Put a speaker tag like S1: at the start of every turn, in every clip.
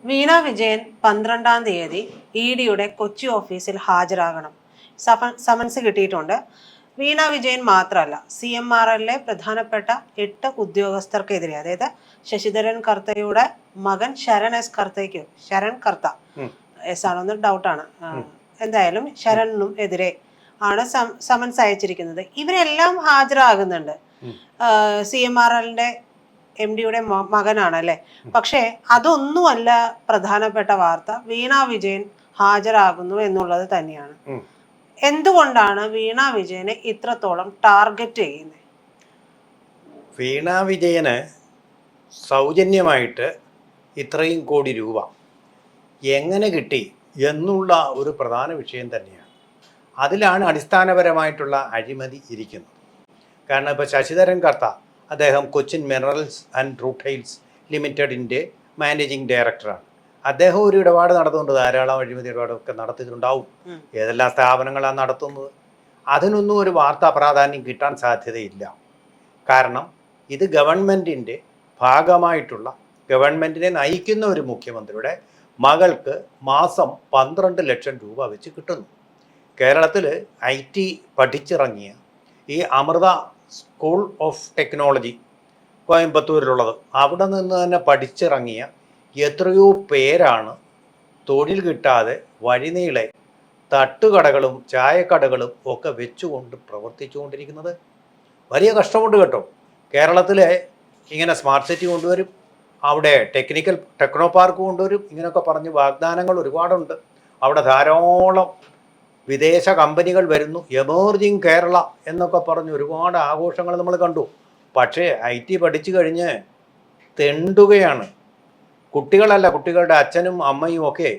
S1: വീണ വിജയൻ 12-ാം തീയതി EDയുടെ കൊച്ചി ഓഫീസിൽ ഹാജരാകണം. സമൻസ് കിട്ടിയിട്ടുണ്ട്. വീണ വിജയൻ മാത്രമല്ല, CMRLലെ പ്രധാനപ്പെട്ട 8 ഉദ്യോഗസ്ഥർക്കെതിരെ, അതായത് ശശിധരൻ കർത്തയുടെ മകൻ ശരൺ കർത്ത എസ് ആണോന്ന് ഡൗട്ടാണ്, എന്തായാലും ശരണിനും എതിരെ ആണ് സമൻസ് അയച്ചിരിക്കുന്നത്. ഇവരെല്ലാം ഹാജരാകുന്നുണ്ട്. CMRLന്റെ MDയുടെ മകനാണ് അല്ലെ. പക്ഷേ അതൊന്നുമല്ല പ്രധാനപ്പെട്ട വാർത്ത. വീണ വിജയൻ ഹാജരാകുന്നു എന്നുള്ളത് തന്നെയാണ്. എന്തുകൊണ്ടാണ് വീണ വിജയനെ ഇത്രത്തോളം ടാർഗറ്റ് ചെയ്യുന്നത്?
S2: വീണ വിജയന് സൗജന്യമായിട്ട് ഇത്രയും കോടി രൂപ എങ്ങനെ കിട്ടി എന്നുള്ള ഒരു പ്രധാന വിഷയം തന്നെയാണ്. അതിലാണ് അടിസ്ഥാനപരമായിട്ടുള്ള അഴിമതി ഇരിക്കുന്നത്. കാരണം ഇപ്പോൾ ശശിധരൻ കർത്ത, അദ്ദേഹം കൊച്ചിൻ മിനറൽസ് ആൻഡ് റൂട്ടൈൽസ് ലിമിറ്റഡിൻ്റെ മാനേജിങ് ഡയറക്ടറാണ്. അദ്ദേഹം ഒരു ഇടപാട് നടത്തുന്നുണ്ട്, ധാരാളം അഴിമതി ഇടപാടൊക്കെ നടത്തിയിട്ടുണ്ടാവും. ഏതെല്ലാം സ്ഥാപനങ്ങളാണ് നടത്തുന്നത്, അതിനൊന്നും ഒരു വാർത്താ പ്രാധാന്യം കിട്ടാൻ സാധ്യതയില്ല. കാരണം ഇത് ഗവൺമെൻറ്റിൻ്റെ ഭാഗമായിട്ടുള്ള, ഗവൺമെൻറ്റിനെ നയിക്കുന്ന ഒരു മുഖ്യമന്ത്രിയുടെ മകൾക്ക് മാസം 12 ലക്ഷം രൂപ വെച്ച് കിട്ടുന്നു. കേരളത്തിൽ IT പഠിച്ചിറങ്ങിയ ഈ അമൃത സ്കൂൾ ഓഫ് ടെക്നോളജി കോയമ്പത്തൂരിലുള്ളത്, അവിടെ നിന്ന് തന്നെ പഠിച്ചിറങ്ങിയ എത്രയോ പേരാണ് തൊഴിൽ കിട്ടാതെ വഴിനീളെ തട്ടുകടകളും ചായക്കടകളും ഒക്കെ വെച്ചുകൊണ്ട് പ്രവർത്തിച്ചുകൊണ്ടിരിക്കുന്നത്. വലിയ കഷ്ടമുണ്ട് കേട്ടോ. കേരളത്തിലെ ഇങ്ങനെ സ്മാർട്ട് സിറ്റി കൊണ്ടുവരും, അവിടെ ടെക്നോ പാർക്ക് കൊണ്ടുവരും, ഇങ്ങനെയൊക്കെ പറഞ്ഞ് വാഗ്ദാനങ്ങൾ ഒരുപാടുണ്ട്. അവിടെ ധാരാളം വിദേശ കമ്പനികൾ വരുന്നു, എമേർജിങ് കേരള എന്നൊക്കെ പറഞ്ഞ് ഒരുപാട് ആഘോഷങ്ങൾ നമ്മൾ കണ്ടു. പക്ഷേ IT പഠിച്ചു കഴിഞ്ഞ് തെണ്ടുകയാണ്. കുട്ടികളല്ല, കുട്ടികളുടെ അച്ഛനും അമ്മയും ഒക്കെ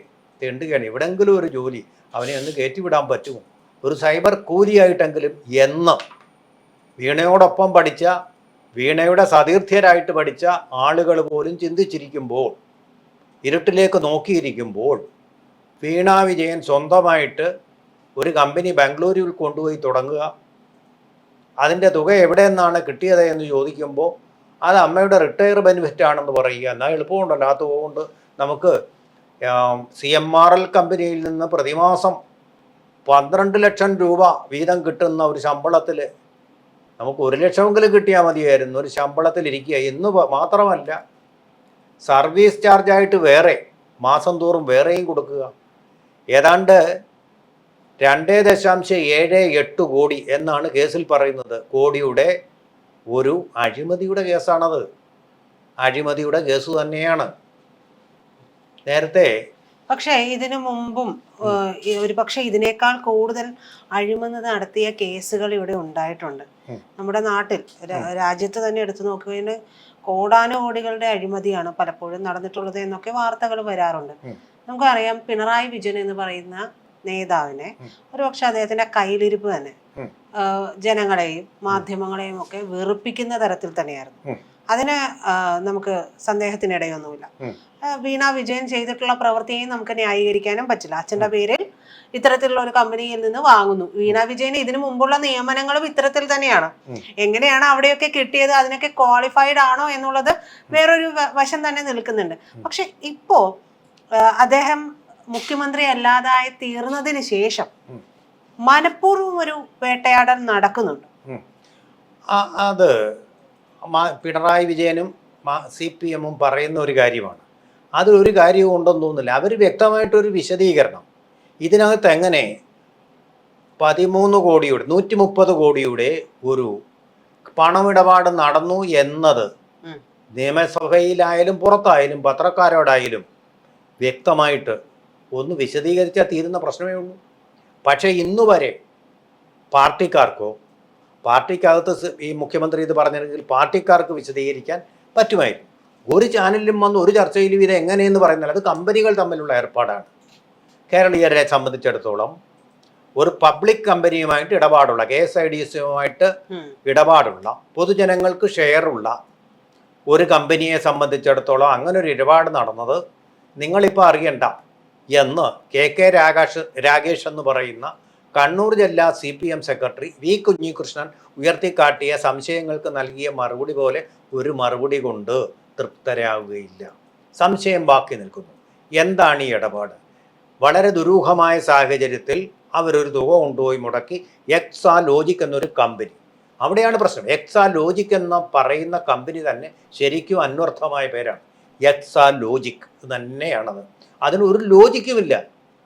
S2: തെണ്ടുകയാണ്. എവിടെയെങ്കിലും ഒരു ജോലി അവനെ ഒന്ന് കയറ്റിവിടാൻ പറ്റുമോ? ഒരു സൈബർ കൂലിയായിട്ടെങ്കിലും എന്ന് വീണയോടൊപ്പം പഠിച്ച, വീണയുടെ സതീർത്ഥ്യരായിട്ട് പഠിച്ച ആളുകൾ പോലും ചിന്തിച്ചിരിക്കുമ്പോൾ, ഇരുട്ടിലേക്ക് നോക്കിയിരിക്കുമ്പോൾ, വീണ വിജയൻ സ്വന്തമായിട്ട് ഒരു കമ്പനി ബാംഗ്ലൂരിൽ കൊണ്ടുപോയി തുടങ്ങുക, അതിൻ്റെ തുക എവിടെ നിന്നാണ് കിട്ടിയത് എന്ന് ചോദിക്കുമ്പോൾ അത് അമ്മയുടെ റിട്ടയർ ബെനിഫിറ്റ് ആണെന്ന് പറയുക. എന്നാൽ എളുപ്പമുണ്ടല്ലോ. ആ തുക കൊണ്ട് നമുക്ക് CMRL കമ്പനിയിൽ നിന്ന് പ്രതിമാസം 12 ലക്ഷം രൂപ വീതം കിട്ടുന്ന ഒരു ശമ്പളത്തിൽ നമുക്ക് 1 ലക്ഷമെങ്കിലും കിട്ടിയാൽ മതിയായിരുന്നു. ഒരു ശമ്പളത്തിലിരിക്കുക എന്ന് മാത്രമല്ല, സർവീസ് ചാർജായിട്ട് വേറെ മാസം തോറും വേറെയും കൊടുക്കുക. ഏതാണ്ട് 2.78 കോടി എന്നാണ് കേസിൽ പറയുന്നത്. കോടിയുടെ ഒരു അഴിമതിയുടെ കേസാണത്. അഴിമതിയുടെ കേസ് തന്നെയാണ്. നേരത്തെ
S1: പക്ഷേ ഇതിനു മുമ്പും ഒരു പക്ഷെ ഇതിനേക്കാൾ കൂടുതൽ അഴിമതി നടത്തിയ കേസുകൾ ഇവിടെ ഉണ്ടായിട്ടുണ്ട്. നമ്മുടെ നാട്ടിൽ, രാജ്യത്ത് തന്നെ എടുത്തു നോക്കുകയാണെങ്കിൽ കോടാനുകോടികളുടെ അഴിമതിയാണ് പലപ്പോഴും നടന്നിട്ടുള്ളത് എന്നൊക്കെ വാർത്തകൾ വരാറുണ്ട്. നമുക്കറിയാം, പിണറായി വിജയൻ എന്ന് പറയുന്ന നേതാവിനെ ഒരുപക്ഷെ അദ്ദേഹത്തിന്റെ കയ്യിലിരിപ്പ് തന്നെ ജനങ്ങളെയും മാധ്യമങ്ങളെയും ഒക്കെ വെറുപ്പിക്കുന്ന തരത്തിൽ തന്നെയായിരുന്നു. അതിന് നമുക്ക് സന്ദേഹത്തിനിടയൊന്നുമില്ല. വീണ വിജയൻ ചെയ്തിട്ടുള്ള പ്രവൃത്തിയെയും നമുക്ക് ന്യായീകരിക്കാനും പറ്റില്ല. അച്ഛന്റെ പേരിൽ ഇത്തരത്തിലുള്ള ഒരു കമ്പനിയിൽ നിന്ന് വാങ്ങുന്നു. വീണ വിജയന് ഇതിനു മുമ്പുള്ള നിയമനങ്ങളും ഇത്തരത്തിൽ തന്നെയാണ്. എങ്ങനെയാണ് അവിടെയൊക്കെ കിട്ടിയത്, അതിനൊക്കെ ക്വാളിഫൈഡ് ആണോ എന്നുള്ളത് വേറൊരു വശം തന്നെ നിൽക്കുന്നുണ്ട്. പക്ഷെ ഇപ്പോ അദ്ദേഹം മുഖ്യമന്ത്രി അല്ലാതായി തീർന്നതിന് ശേഷം മനഃപൂർവ്വം ഒരു വേട്ടയാടൽ നടക്കുന്നുണ്ട്.
S2: അത് പിണറായി വിജയനും CPM പറയുന്ന ഒരു കാര്യമാണ്. അതിലൊരു കാര്യവും ഉണ്ടെന്ന് തോന്നുന്നില്ല. അവർ വ്യക്തമായിട്ടൊരു വിശദീകരണം, ഇതിനകത്ത് എങ്ങനെ 13 കോടിയുടെ 130 കോടിയുടെ ഒരു പണമിടപാട് നടന്നു എന്നത് നിയമസഭയിലായാലും പുറത്തായാലും പത്രക്കാരോടായാലും വ്യക്തമായിട്ട് ഒന്ന് വിശദീകരിച്ചാൽ തീരുന്ന പ്രശ്നമേ ഉള്ളൂ. പക്ഷേ ഇന്നുവരെ പാർട്ടിക്കാർക്കോ, പാർട്ടിക്കകത്ത് ഈ മുഖ്യമന്ത്രി ഇത് പറഞ്ഞിരുന്നെങ്കിൽ പാർട്ടിക്കാർക്ക് വിശദീകരിക്കാൻ പറ്റുമായിരുന്നു. ഒരു ചാനലിലും വന്ന് ഒരു ചർച്ചയിലും ഇത് എങ്ങനെയെന്ന് പറയുന്നില്ല. അത് കമ്പനികൾ തമ്മിലുള്ള ഏർപ്പാടാണ്. കേരളീയരെ സംബന്ധിച്ചിടത്തോളം ഒരു പബ്ലിക് കമ്പനിയുമായിട്ട് ഇടപാടുള്ള, KSIDCയുമായിട്ട് ഇടപാടുള്ള, പൊതുജനങ്ങൾക്ക് ഷെയറുള്ള ഒരു കമ്പനിയെ സംബന്ധിച്ചിടത്തോളം അങ്ങനെ ഒരു ഇടപാട് നടന്നത് നിങ്ങളിപ്പോൾ അറിയണ്ട എന്ന് KK രാഗേഷ് എന്ന് പറയുന്ന കണ്ണൂർ ജില്ലാ CPM സെക്രട്ടറി V കുഞ്ഞികൃഷ്ണൻ ഉയർത്തിക്കാട്ടിയ സംശയങ്ങൾക്ക് നൽകിയ മറുപടി പോലെ ഒരു മറുപടി കൊണ്ട് തൃപ്തരാകുകയില്ല. സംശയം ബാക്കി നിൽക്കുന്നു. എന്താണ് ഈ ഇടപാട്? വളരെ ദുരൂഹമായ സാഹചര്യത്തിൽ അവരൊരു തുക കൊണ്ടുപോയി മുടക്കി എക്സാലോജിക് എന്നൊരു കമ്പനി, അവിടെയാണ് പ്രശ്നം. എക്സാലോജിക് എന്ന് പറയുന്ന കമ്പനി തന്നെ ശരിക്കും അന്വർത്ഥമായ പേരാണ്. എക്സാലോജിക് തന്നെയാണത്. അതിനൊരു ലോജിക്കുമില്ല.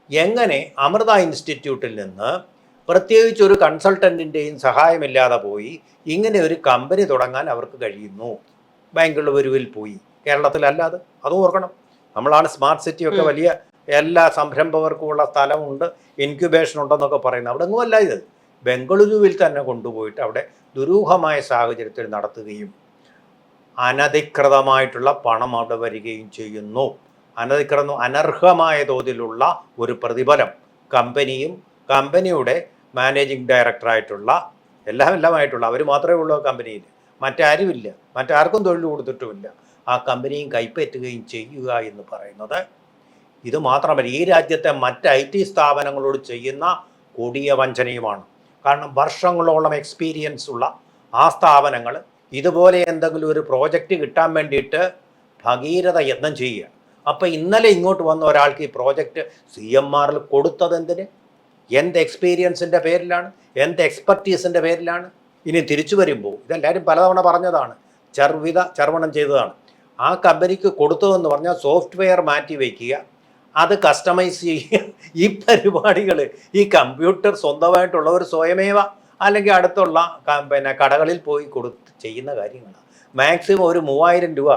S2: എങ്ങനെ അമൃത ഇൻസ്റ്റിറ്റ്യൂട്ടിൽ നിന്ന് പ്രത്യേകിച്ച് ഒരു കൺസൾട്ടൻറ്റിൻ്റെയും സഹായമില്ലാതെ പോയി ഇങ്ങനെ ഒരു കമ്പനി തുടങ്ങാൻ അവർക്ക് കഴിയുന്നു? ബാംഗ്ലൂരുവിൽ പോയി, കേരളത്തിലല്ലാതെ. അത് ഓർക്കണം. നമ്മളാണ് സ്മാർട്ട് സിറ്റിയൊക്കെ വലിയ എല്ലാ സംരംഭകർക്കുമുള്ള സ്ഥലമുണ്ട്, ഇൻക്യുബേഷൻ ഉണ്ടെന്നൊക്കെ പറയുന്നത്. അവിടെ ഒന്നുമല്ല ഇത്. ബംഗളൂരുവിൽ തന്നെ കൊണ്ടുപോയിട്ട് അവിടെ ദുരൂഹമായ സാഹചര്യത്തിൽ നടത്തുകയും അനധികൃതമായിട്ടുള്ള പണം അവിടെ വരികയും ചെയ്യുന്നു. അനർഹമായ തോതിലുള്ള ഒരു പ്രതിഫലം കമ്പനിയും കമ്പനിയുടെ മാനേജിംഗ് ഡയറക്ടറായിട്ടുള്ള എല്ലാമായിട്ടുള്ള അവർ മാത്രമേ ഉള്ളൂ കമ്പനിയിൽ, മറ്റാരുമില്ല, മറ്റാർക്കും തൊഴിൽ കൊടുത്തിട്ടുമില്ല. ആ കമ്പനിയും കൈപ്പറ്റുകയും ചെയ്യുക എന്ന് പറയുന്നത് ഇത് മാത്രമല്ല, ഈ രാജ്യത്തെ മറ്റ് IT സ്ഥാപനങ്ങളോട് ചെയ്യുന്ന കൊടിയ വഞ്ചനയുമാണ്. കാരണം വർഷങ്ങളോളം എക്സ്പീരിയൻസ് ഉള്ള ആ സ്ഥാപനങ്ങൾ ഇതുപോലെ എന്തെങ്കിലും ഒരു പ്രോജക്റ്റ് കിട്ടാൻ വേണ്ടിയിട്ട് ഭഗീരഥ യത്നം ചെയ്യുക. അപ്പോൾ ഇന്നലെ ഇങ്ങോട്ട് വന്ന ഒരാൾക്ക് ഈ പ്രോജക്റ്റ് CMRൽ കൊടുത്തത് എന്തിന്? എന്ത് എക്സ്പീരിയൻസിൻ്റെ പേരിലാണ്? എന്ത് എക്സ്പെർട്ടീസിൻ്റെ പേരിലാണ്? ഇനി തിരിച്ചു വരുമ്പോൾ ഇതെല്ലാവരും പലതവണ പറഞ്ഞതാണ്, ചർവണം ചെയ്തതാണ്. ആ കമ്പനിക്ക് കൊടുത്തതെന്ന് പറഞ്ഞാൽ സോഫ്റ്റ്വെയർ മാറ്റി വയ്ക്കുക, അത് കസ്റ്റമൈസ് ചെയ്യുക. ഈ പരിപാടികൾ ഈ കമ്പ്യൂട്ടർ സ്വന്തമായിട്ടുള്ളവർ സ്വയമേവ അല്ലെങ്കിൽ അടുത്തുള്ള കടകളിൽ പോയി ചെയ്യുന്ന കാര്യങ്ങളാണ്. മാക്സിമം ഒരു 3000 രൂപ,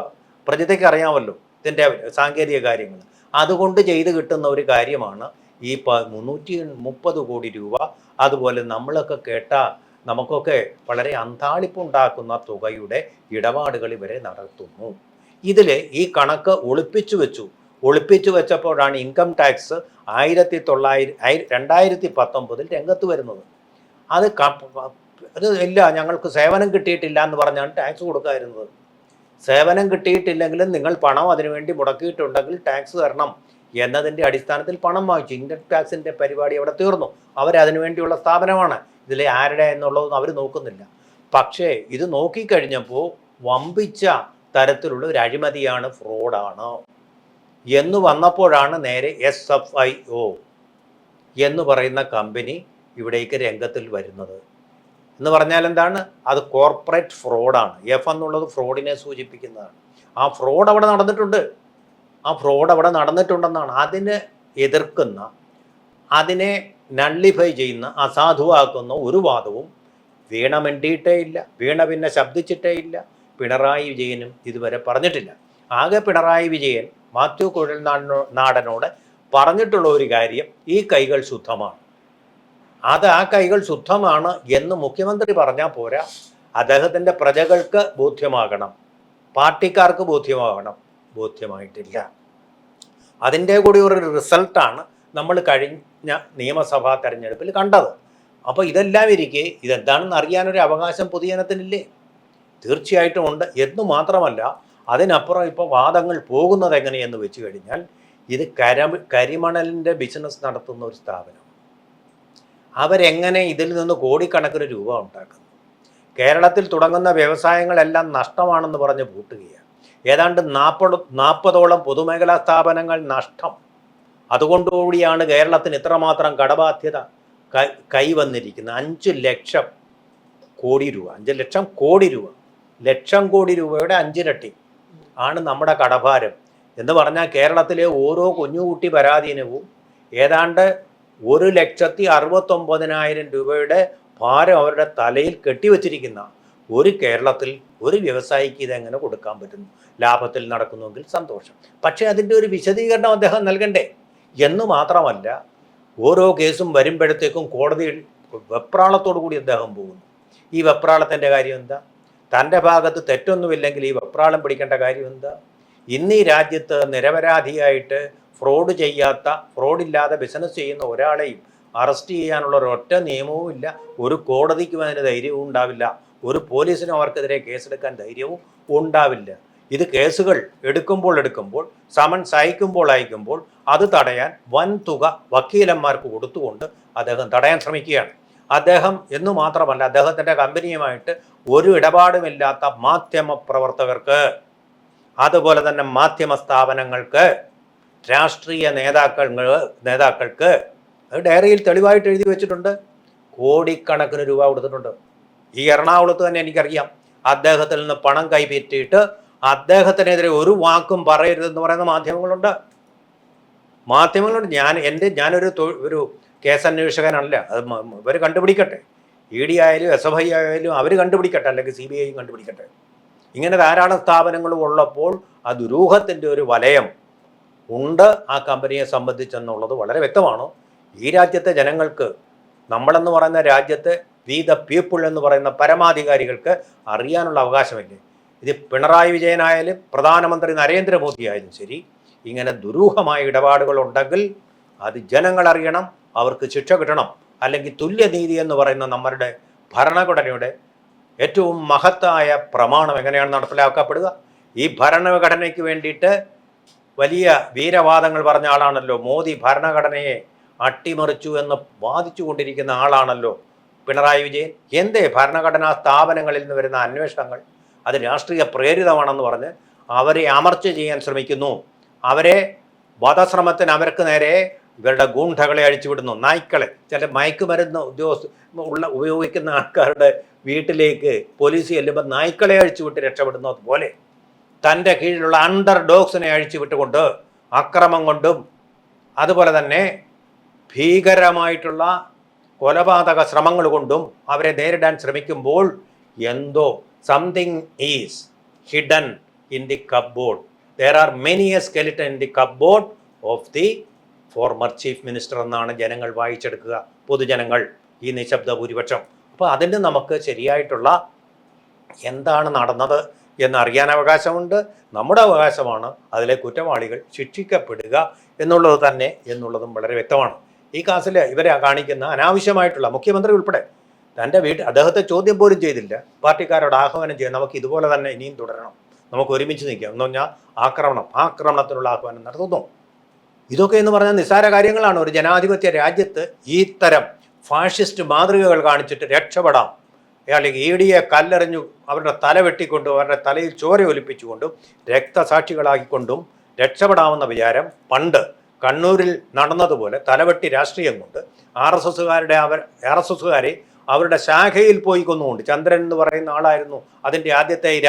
S2: പ്രജിതയ്ക്ക് അറിയാമല്ലോ ഇതിൻ്റെ സാങ്കേതിക കാര്യങ്ങൾ, അതുകൊണ്ട് ചെയ്ത് കിട്ടുന്ന ഒരു കാര്യമാണ് ഈ 330 കോടി രൂപ. അതുപോലെ നമ്മളൊക്കെ നമുക്കൊക്കെ വളരെ അന്താളിപ്പുണ്ടാക്കുന്ന തുകയുടെ ഇടപാടുകൾ ഇവരെ നടത്തുന്നു. ഇതിൽ ഈ കണക്ക് ഒളിപ്പിച്ചു വെച്ചപ്പോഴാണ് ഇൻകം ടാക്സ് 2019 രംഗത്ത് വരുന്നത്. അത് ഇല്ല, ഞങ്ങൾക്ക് സേവനം കിട്ടിയിട്ടില്ല എന്ന് പറഞ്ഞാണ് ടാക്സ് കൊടുക്കാതിരുന്നത്. സേവനം കിട്ടിയിട്ടില്ലെങ്കിലും നിങ്ങൾ പണം അതിനുവേണ്ടി മുടക്കിയിട്ടുണ്ടെങ്കിൽ ടാക്സ് തരണം എന്നതിൻ്റെ അടിസ്ഥാനത്തിൽ പണം വാങ്ങിച്ചു. ഇൻകം ടാക്സിൻ്റെ പരിപാടി അവിടെ തീർന്നു. അവരതിനു വേണ്ടിയുള്ള സ്ഥാപനമാണ്. ഇതിലെ ആരുടെ എന്നുള്ളതൊന്നും അവർ നോക്കുന്നില്ല. പക്ഷേ ഇത് നോക്കിക്കഴിഞ്ഞപ്പോൾ വമ്പിച്ച തരത്തിലുള്ള ഒരു അഴിമതിയാണ്, ഫ്രോഡാണ് എന്ന് വന്നപ്പോഴാണ് നേരെ SFIO എന്ന് പറയുന്ന കമ്പനി ഇവിടേക്ക് രംഗത്തിൽ വരുന്നത്. എന്ന് പറഞ്ഞാൽ എന്താണ്? അത് കോർപ്പറേറ്റ് ഫ്രോഡാണ്. F എന്നുള്ളത് ഫ്രോഡിനെ സൂചിപ്പിക്കുന്നതാണ്. ആ ഫ്രോഡ് അവിടെ നടന്നിട്ടുണ്ടെന്നാണ് അതിനെ എതിർക്കുന്ന, അതിനെ നള്ളിഫൈ ചെയ്യുന്ന, അസാധുവാക്കുന്ന ഒരു വാദവും വീണ മിണ്ടിയിട്ടേ ഇല്ല. വീണ പിന്നെ ശബ്ദിച്ചിട്ടേ ഇല്ല. പിണറായി വിജയനും ഇതുവരെ പറഞ്ഞിട്ടില്ല. ആകെ പിണറായി വിജയൻ മാത്യു കുഴൽനാടനോട് പറഞ്ഞിട്ടുള്ള ഒരു കാര്യം, ഈ കൈകൾ ശുദ്ധമാണ്. ആ കൈകൾ ശുദ്ധമാണ് എന്ന് മുഖ്യമന്ത്രി പറഞ്ഞാൽ പോരാ, അദ്ദേഹത്തിൻ്റെ പ്രജകൾക്ക് ബോധ്യമാകണം, പാർട്ടിക്കാർക്ക് ബോധ്യമായിട്ടില്ല. അതിൻ്റെ കൂടി ഒരു റിസൾട്ടാണ് നമ്മൾ കഴിഞ്ഞ നിയമസഭാ തെരഞ്ഞെടുപ്പിൽ കണ്ടത്. അപ്പോൾ ഇതെല്ലാം ഇരിക്കെ ഇതെന്താണെന്ന് അറിയാനൊരു അവകാശം പൊതുജനത്തിനില്ലേ? തീർച്ചയായിട്ടും ഉണ്ട്. എന്ന് മാത്രമല്ല, അതിനപ്പുറം ഇപ്പോൾ വാദങ്ങൾ പോകുന്നത് എങ്ങനെയെന്ന് വെച്ച് കഴിഞ്ഞാൽ, ഇത് കരിമണലിൻ്റെ ബിസിനസ് നടത്തുന്ന ഒരു സ്ഥാപനം. അവരെങ്ങനെ ഇതിൽ നിന്ന് കോടിക്കണക്കിന് രൂപ ഉണ്ടാക്കുന്നു? കേരളത്തിൽ തുടങ്ങുന്ന വ്യവസായങ്ങളെല്ലാം നഷ്ടമാണെന്ന് പറഞ്ഞ് പൂട്ടുകയാണ്. ഏതാണ്ട് 40ഓളം പൊതുമേഖലാ സ്ഥാപനങ്ങൾ നഷ്ടം. അതുകൊണ്ടുകൂടിയാണ് കേരളത്തിന് ഇത്രമാത്രം കടബാധ്യത കൈവന്നിരിക്കുന്നത്. 5 ലക്ഷം കോടി രൂപ. 5 ലക്ഷം കോടി രൂപ, ലക്ഷം കോടി രൂപയുടെ 5 ഇരട്ടി ആണ് നമ്മുടെ കടഭാരം. എന്ന് പറഞ്ഞാൽ കേരളത്തിലെ ഓരോ കുഞ്ഞുകുട്ടി പരാധീനവും ഏതാണ്ട് 1,69,000 രൂപയുടെ ഭാരം അവരുടെ തലയിൽ കെട്ടിവെച്ചിരിക്കുന്ന ഒരു കേരളത്തിൽ ഒരു വ്യവസായിക്ക് ഇതെങ്ങനെ കൊടുക്കാൻ പറ്റുന്നു? ലാഭത്തിൽ നടക്കുന്നുവെങ്കിൽ സന്തോഷം, പക്ഷേ അതിൻ്റെ ഒരു വിശദീകരണം അദ്ദേഹം നൽകണ്ടേ? എന്ന് മാത്രമല്ല, ഓരോ കേസും വരുമ്പോഴത്തേക്കും കോടതിയിൽ വെപ്രാളത്തോടു കൂടി അദ്ദേഹം പോകുന്നു. ഈ വെപ്രാളത്തിൻ്റെ കാര്യം എന്താ? തൻ്റെ ഭാഗത്ത് തെറ്റൊന്നുമില്ലെങ്കിൽ ഈ വെപ്രാളം പിടിക്കേണ്ട കാര്യം എന്താ? ഇന്ന് ഈ രാജ്യത്ത് നിരപരാധിയായിട്ട് ഫ്രോഡില്ലാതെ ബിസിനസ് ചെയ്യുന്ന ഒരാളെയും അറസ്റ്റ് ചെയ്യാനുള്ള ഒരൊറ്റ നിയമവും ഇല്ല. ഒരു കോടതിക്കും അതിന് ധൈര്യവും ഉണ്ടാവില്ല. ഒരു പോലീസിനും അവർക്കെതിരെ കേസെടുക്കാൻ ധൈര്യവും ഉണ്ടാവില്ല. ഇത് കേസുകൾ എടുക്കുമ്പോൾ സമൻസ് അയക്കുമ്പോൾ അത് തടയാൻ വൻ തുക വക്കീലന്മാർക്ക് കൊടുത്തുകൊണ്ട് അദ്ദേഹം തടയാൻ ശ്രമിക്കുകയാണ്. അദ്ദേഹം എന്ന് മാത്രമല്ല, അദ്ദേഹത്തിൻ്റെ കമ്പനിയുമായിട്ട് ഒരു ഇടപാടുമില്ലാത്ത മാധ്യമ പ്രവർത്തകർക്ക്, അതുപോലെ തന്നെ മാധ്യമ സ്ഥാപനങ്ങൾക്ക് രാഷ്ട്രീയ നേതാക്കൾക്ക് അത് ഡയറിയിൽ തെളിവായിട്ട് എഴുതി വെച്ചിട്ടുണ്ട്, കോടിക്കണക്കിന് രൂപ കൊടുത്തിട്ടുണ്ട്. ഈ എറണാകുളത്ത് തന്നെ എനിക്കറിയാം, അദ്ദേഹത്തിൽ നിന്ന് പണം കൈപ്പറ്റിയിട്ട് അദ്ദേഹത്തിനെതിരെ ഒരു വാക്കും പറയരുതെന്ന് പറയുന്ന മാധ്യമങ്ങളുണ്ട്. ഞാനൊരു കേസന്വേഷകനല്ല, അത് ഇവർ കണ്ടുപിടിക്കട്ടെ. ED ആയാലും SFI ആയാലും അവർ കണ്ടുപിടിക്കട്ടെ, അല്ലെങ്കിൽ CBI കണ്ടുപിടിക്കട്ടെ. ഇങ്ങനെ ധാരാളം സ്ഥാപനങ്ങളും ഉള്ളപ്പോൾ ആ ദുരൂഹത്തിൻ്റെ ഒരു വലയം ഉണ്ട് ആ കമ്പനിയെ സംബന്ധിച്ചെന്നുള്ളത് വളരെ വ്യക്തമാണ്. ഈ രാജ്യത്തെ ജനങ്ങൾക്ക്, നമ്മളെന്ന് പറയുന്ന രാജ്യത്തെ വി ദ പീപ്പിൾ എന്ന് പറയുന്ന പരമാധികാരികൾക്ക് അറിയാനുള്ള അവകാശമില്ലേ? ഇത് പിണറായി വിജയനായാലും പ്രധാനമന്ത്രി നരേന്ദ്രമോദി ആയാലും ശരി, ഇങ്ങനെ ദുരൂഹമായ ഇടപാടുകൾ ഉണ്ടെങ്കിൽ അത് ജനങ്ങൾ അറിയണം, അവർക്ക് ശിക്ഷ കിട്ടണം. അല്ലെങ്കിൽ തുല്യനീതി എന്ന് പറയുന്ന നമ്മുടെ ഭരണഘടനയുടെ ഏറ്റവും മഹത്തായ പ്രമാണം എങ്ങനെയാണ് നടപ്പിലാക്കപ്പെടുക? ഈ ഭരണഘടനയ്ക്ക് വേണ്ടിയിട്ട് വലിയ വീരവാദങ്ങൾ പറഞ്ഞ ആളാണല്ലോ മോദി. ഭരണഘടനയെ അട്ടിമറിച്ചു എന്ന് വാദിച്ചു കൊണ്ടിരിക്കുന്ന ആളാണല്ലോ പിണറായി വിജയൻ. എന്തേ ഭരണഘടനാ സ്ഥാപനങ്ങളിൽ നിന്ന് വരുന്ന അന്വേഷണങ്ങൾ അത് രാഷ്ട്രീയ പ്രേരിതമാണെന്ന് പറഞ്ഞ് അവരെ അമർച്ച ചെയ്യാൻ ശ്രമിക്കുന്നു. അവരെ വധശ്രമത്തിന് അവർക്ക് നേരെ ഇവരുടെ ഗൂഢകളെ അഴിച്ചുവിടുന്നു, നായ്ക്കളെ. ചില മയക്കുമരുന്ന് ഉപയോഗിക്കുന്ന ആൾക്കാരുടെ വീട്ടിലേക്ക് പോലീസ് ചെല്ലുമ്പോൾ നായ്ക്കളെ അഴിച്ചുവിട്ട് രക്ഷപ്പെടുന്നത് പോലെ തൻ്റെ കീഴിലുള്ള അണ്ടർ ഡോഗ്സിനെ അഴിച്ചുവിട്ടുകൊണ്ട് അക്രമം കൊണ്ടും അതുപോലെ തന്നെ ഭീകരമായിട്ടുള്ള കൊലപാതക ശ്രമങ്ങൾ കൊണ്ടും അവരെ നേരിടാൻ ശ്രമിക്കുമ്പോൾ എന്തോ something is hidden in the cupboard. There are many A skeleton in the cupboard of the former chief minister എന്നാണ് ജനങ്ങൾ വായിച്ചെടുക്കുക, പൊതുജനങ്ങൾ, ഈ നിശബ്ദ ഭൂരിപക്ഷം. അപ്പോൾ അതിന് നമുക്ക് ശരിയായിട്ടുള്ള എന്താണ് നടന്നത് എന്നറിയാൻ അവകാശമുണ്ട്. നമ്മുടെ അവകാശമാണ് അതിലെ കുറ്റവാളികൾ ശിക്ഷിക്കപ്പെടുക എന്നുള്ളതും വളരെ വ്യക്തമാണ്. ഈ കേസിൽ ഇവരെ കാണിക്കുന്ന അനാവശ്യമായിട്ടുള്ള, മുഖ്യമന്ത്രി ഉൾപ്പെടെ തൻ്റെ അദ്ദേഹത്തെ ചോദ്യം പോലും ചെയ്തില്ല, പാർട്ടിക്കാരോട് ആഹ്വാനം ചെയ്യാൻ നമുക്ക് ഇതുപോലെ തന്നെ ഇനിയും തുടരണം, നമുക്ക് ഒരുമിച്ച് നിൽക്കാം എന്ന് പറഞ്ഞാൽ ആക്രമണത്തിനുള്ള ആഹ്വാനം നടത്തുന്നു. ഇതൊക്കെ എന്ന് പറഞ്ഞാൽ നിസ്സാര കാര്യങ്ങളാണ്. ഒരു ജനാധിപത്യ രാജ്യത്ത് ഈ തരം ഫാഷിസ്റ്റ് മാതൃകകൾ കാണിച്ചിട്ട് രക്ഷപ്പെടാം, അല്ലെങ്കിൽ ED കല്ലെറിഞ്ഞു അവരുടെ തല വെട്ടിക്കൊണ്ടും അവരുടെ തലയിൽ ചോര ഒലിപ്പിച്ചുകൊണ്ടും രക്തസാക്ഷികളാക്കിക്കൊണ്ടും രക്ഷപ്പെടാമെന്ന വിചാരം പണ്ട് കണ്ണൂരിൽ നടന്നതുപോലെ തലവെട്ടി രാഷ്ട്രീയം കൊണ്ട് RSSകാരെ അവരുടെ ശാഖയിൽ പോയി കൊന്നുകൊണ്ട്, ചന്ദ്രൻ എന്ന് പറയുന്ന ആളായിരുന്നു അതിൻ്റെ ആദ്യത്തെ ഇര,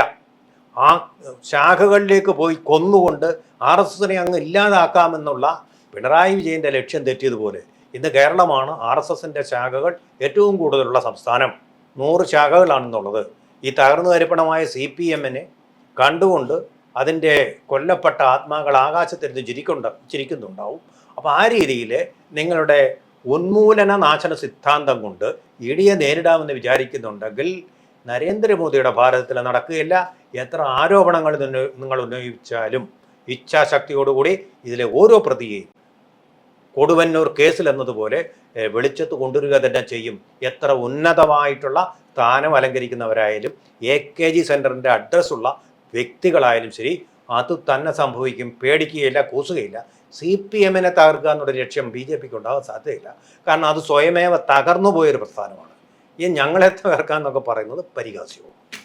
S2: ആ ശാഖകളിലേക്ക് പോയി കൊന്നുകൊണ്ട് RSSനെ അങ്ങ് ഇല്ലാതാക്കാമെന്നുള്ള പിണറായി വിജയൻ്റെ ലക്ഷ്യം തെറ്റിയതുപോലെ ഇന്ന് കേരളമാണ് RSSൻ്റെ ശാഖകൾ ഏറ്റവും കൂടുതലുള്ള സംസ്ഥാനം. 100 ശാഖകളാണെന്നുള്ളത്. ഈ തകർന്നു തരിപ്പണമായ CPMനെ കണ്ടുകൊണ്ട് അതിൻ്റെ കൊല്ലപ്പെട്ട ആത്മാക്കൾ ആകാശത്തിരുന്ന് ചിരിക്കുന്നുണ്ടാവും. അപ്പോൾ ആ രീതിയിൽ നിങ്ങളുടെ ഉന്മൂലന നാശന സിദ്ധാന്തം കൊണ്ട് EDയെ നേരിടാമെന്ന് വിചാരിക്കുന്നുണ്ടെങ്കിൽ നരേന്ദ്രമോദിയുടെ ഭാരതത്തിൽ നടക്കുകയില്ല. എത്ര ആരോപണങ്ങൾ നിങ്ങൾ ഉന്നയിച്ചാലും ഇച്ഛാശക്തിയോടുകൂടി ഇതിലെ ഓരോ പ്രതിയെയും കൊടുവന്നൂർ കേസിൽ എന്നതുപോലെ വെളിച്ചത്ത് കൊണ്ടുവരിക തന്നെ ചെയ്യും. എത്ര ഉന്നതമായിട്ടുള്ള സ്ഥാനം അലങ്കരിക്കുന്നവരായാലും AKG സെൻറ്ററിൻ്റെ അഡ്രസ്സുള്ള വ്യക്തികളായാലും ശരി, അത് തന്നെ സംഭവിക്കും. പേടിക്കുകയില്ല, കൂസുകയില്ല. CPMനെ തകർക്കുക എന്നുള്ള ലക്ഷ്യം BJPക്ക് ഉണ്ടാകാൻ സാധ്യതയില്ല. കാരണം അത് സ്വയമേവ തകർന്നു പോയൊരു പ്രസ്ഥാനമാണ്. ഈ ഞങ്ങളെ തകർക്കുക എന്നൊക്കെ പറയുന്നത് പരിഹാസ്യവും.